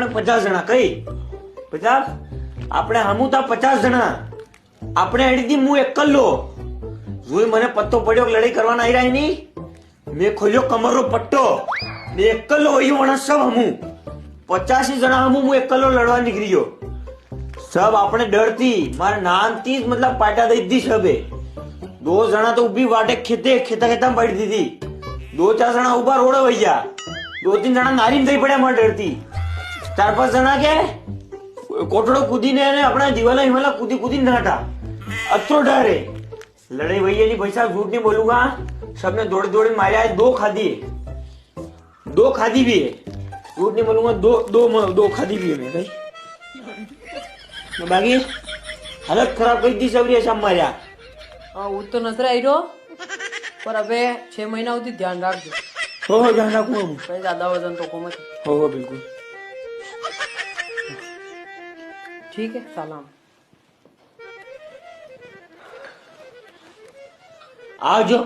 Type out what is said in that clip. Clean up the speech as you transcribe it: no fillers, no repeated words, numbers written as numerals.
50 જણા કઈ 50 આપણે હમુતા 50 જણા આપણે અડીથી હું એકલો જોઈ મને પત્તો પડ્યો લડાઈ કરવાના આવી રહ્યા નહીં મેં ખોલ્યો કમરનો પટ્ટો મેં એકલો એ વણસ સબ હમું 85 જણા હમું હું એકલો લડવા નીકળી ગયો सब આપણે ડરતી મારા નામથી જ मतलब પાટા દઈ દી સબે दो जना तो उभी वाटे खेते खेता खेता बैठ दी थी 2-4 जना ऊपर रोड भैया 2-3 जना नारी में पड़े मार डरती 4-5 जना के कोटड़ो कूदी ने अपना दीवाला हिमाला कूदी कूदी नाटा अतो डरे लड़ाई भैया नहीं पैसा झूठ नहीं बोलूंगा सबने दौड़े दौड़े मारे 2 खादी भी है झूठ नहीं बोलूंगा दो खादी भी है मैं भाई बाकी हालत खराब कर दी सबरी ऐसा मार्या હું તો નથી આવ્યો પણ હવે 6 મહિના સુધી ધ્યાન રાખજો हो ध्यान रखूंगा हम કઈ જ્યાદા વજન તો કોમ हो बिल्कुल ठीक है सलाम आओ जो